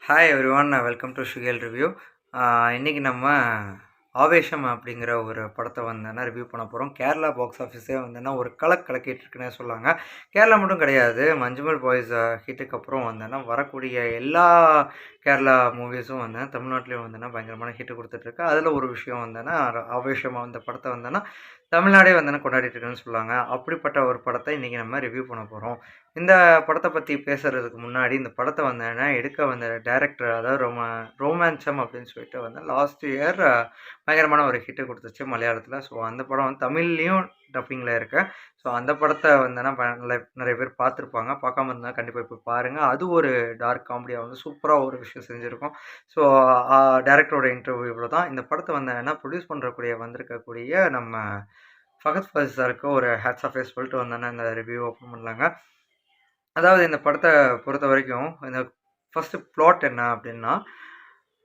Hi everyone, welcome to ஷுகேல் review. இன்றைக்கி நம்ம ஆவேஷம் அப்படிங்கிற ஒரு படத்தை வந்தேன்னா ரிவ்யூ பண்ண போகிறோம். கேரளா பாக்ஸ் ஆஃபீஸே வந்தேன்னா ஒரு கலக்கிட்டு இருக்குன்னே சொல்லாங்க. கேரளா மட்டும் கிடையாது, மஞ்சுமல் பாய்ஸ் ஹிட்டுக்கு அப்புறம் வந்தேன்னா வரக்கூடிய எல்லா கேரளா மூவிஸும் வந்தேன் தமிழ்நாட்டிலையும் வந்தேன்னா பயங்கரமான ஹிட்டு கொடுத்துட்ருக்கு. அதில் ஒரு விஷயம் வந்தேன்னா ஆவேஷம் அந்த படத்தை வந்தேன்னா தமிழ்நாடே வந்தேன்னா கொண்டாடிட்டு இருக்குன்னு சொல்லாங்க. அப்படிப்பட்ட ஒரு படத்தை இன்றைக்கி நம்ம ரிவ்யூ பண்ண போகிறோம். இந்த படத்தை பற்றி பேசுகிறதுக்கு முன்னாடி இந்த படத்தை வந்தேன்னா எடுக்க வந்த டைரக்டர், அதாவது ரோமான்சம் அப்படின்னு சொல்லிட்டு வந்து லாஸ்ட் இயர் பயங்கரமான ஒரு ஹிட்டு கொடுத்துச்சு மலையாளத்தில். ஸோ அந்த படம் வந்து தமிழ்லேயும் டப்பிங்கில் இருக்கு. ஸோ அந்த படத்தை வந்தேன்னா நிறைய பேர் பார்த்துருப்பாங்க. பார்க்காம இருந்தால் கண்டிப்பாக இப்போ பாருங்கள். அது ஒரு டார்க் காமெடியாக வந்து சூப்பராக ஒரு விஷயம் செஞ்சுருக்கோம். ஸோ டைரக்டரோட இன்டர்வியூ இவ்வளோ தான். இந்த படத்தை வந்தேன்னா ப்ரொடியூஸ் வந்திருக்கக்கூடிய நம்ம ஃபகத் ஃபாசில் சாருக்கு ஒரு ஹேட்ஸ் ஆஃப் சொல்லிட்டு வந்தேன்னா இந்த ரிவ்யூ ஓப்பன் பண்ணலாங்க. அதாவது இந்த படத்தை பொறுத்த வரைக்கும் இந்த ஃபஸ்ட்டு ப்ளாட் என்ன அப்படின்னா,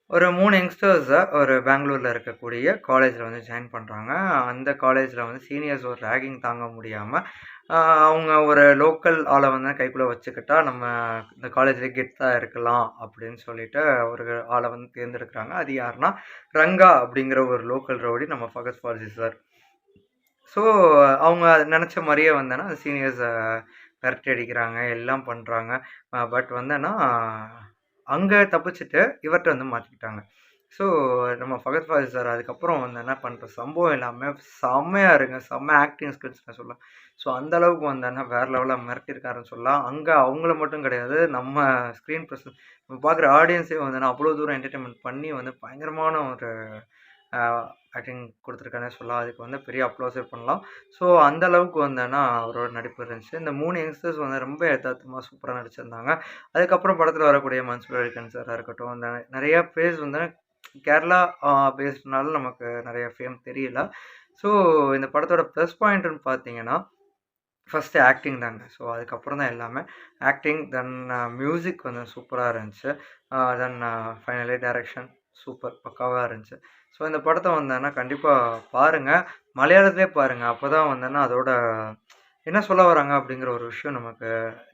ஒரு 3 யங்ஸ்டர்ஸை ஒரு பெங்களூரில் இருக்கக்கூடிய காலேஜில் வந்து ஜாயின் பண்ணுறாங்க. அந்த காலேஜில் வந்து சீனியர்ஸ் ஒரு ரேகிங் தாங்க முடியாமல் அவங்க ஒரு லோக்கல் ஆளை வந்து கைக்குள்ளே வச்சுக்கிட்டா நம்ம இந்த காலேஜில் கெத்தாக இருக்கலாம் அப்படின்னு சொல்லிட்டு ஒரு ஆளை வந்து தேர்ந்தெடுக்கிறாங்க. அது யாருன்னா ரங்கா அப்படிங்கிற ஒரு லோக்கல் ரவுடி நம்ம ஃபகத் ஃபாசில் சார். ஸோ அவங்க நினச்ச மாதிரியே வந்தேன்னா சீனியர்ஸை விரட்டி அடிக்கிறாங்க, எல்லாம் பண்ணுறாங்க. பட் வந்தேன்னா அங்கே தப்பிச்சுட்டு இவர்கிட்ட வந்து மாற்றிக்கிட்டாங்க. ஸோ நம்ம ஃபகத் ஃபாசில் சார் அதுக்கப்புறம் வந்து என்ன பண்ணுற சம்பவம் எல்லாமே செம்மையாக இருங்க, செம்ம ஆக்டிங் ஸ்கில்ஸ்னு சொல்லலாம். ஸோ அந்தளவுக்கு வந்தேன்னா வேறு லெவலில் மிரட்டியிருக்காருன்னு சொல்லலாம். அங்கே அவங்கள மட்டும் கிடையாது, நம்ம ஸ்க்ரீன் ப்ரெசன்ஸ் நம்ம பார்க்குற ஆடியன்ஸே வந்தேன்னா அவ்வளோ தூரம் என்டர்டெயின்மெண்ட் பண்ணி வந்து பயங்கரமான ஒரு ஆக்டிங் கொடுத்துருக்கானே சொல்லலாம். அதுக்கு வந்து பெரிய அப்ளாஸே பண்ணலாம். ஸோ அந்த அளவுக்கு வந்தேன்னா அவரோட நடிப்பு இருந்துச்சு. இந்த 3 யங்ஸ்டர்ஸ் வந்து ரொம்ப யதார்த்தமாக சூப்பராக நடிச்சிருந்தாங்க. அதுக்கப்புறம் படத்தில் வரக்கூடிய மன்சூர் அலிகான் சாராக இருக்கட்டும், இந்த நிறையா பேஸ் வந்து கேரளா பேஸ்டுனால நமக்கு நிறைய ஃபேம் தெரியல. ஸோ இந்த படத்தோட ப்ளஸ் பாயிண்ட்டுன்னு பார்த்தீங்கன்னா ஃபஸ்ட்டு ஆக்டிங் தாங்க. ஸோ அதுக்கப்புறம் தான் எல்லாமே ஆக்டிங், தென் மியூசிக் வந்து சூப்பராக இருந்துச்சு. தென் ஃபைனலி டைரக்ஷன் சூப்பர் பக்காவாக இருந்துச்சு. ஸோ இந்த படத்தை வந்தேன்னா கண்டிப்பாக பாருங்கள், மலையாளத்திலே பாருங்கள். அப்போ தான் வந்தேன்னா அதோட என்ன சொல்ல வராங்க அப்படிங்கிற ஒரு விஷயம் நமக்கு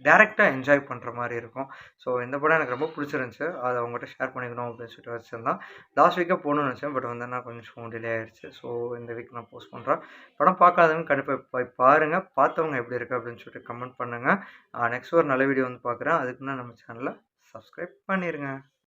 டேரெக்டாக என்ஜாய் பண்ணுற மாதிரி இருக்கும். ஸோ இந்த படம் எனக்கு ரொம்ப பிடிச்சிருந்துச்சி. அதை அவங்ககிட்ட ஷேர் பண்ணிக்கணும் அப்படின்னு சொல்லிட்டு வச்சுருந்தேன். லாஸ்ட் வீக்கே போகணுன்னு நினச்சேன், பட் வந்து நான் கொஞ்சம் டிலே ஆகிடுச்சு. ஸோ இந்த வீக் நான் போஸ்ட் பண்ணுறேன். படம் பார்க்காதவங்க கண்டிப்பாக போய் பாருங்கள். பார்த்தவங்க எப்படி இருக்குது அப்படின்னு சொல்லிட்டு கமெண்ட் பண்ணுங்கள். நெக்ஸ்ட் ஒரு நல்ல வீடியோ வந்து பார்க்குறேன். அதுக்குன்னா நம்ம சேனலை சப்ஸ்கிரைப் பண்ணிடுங்க.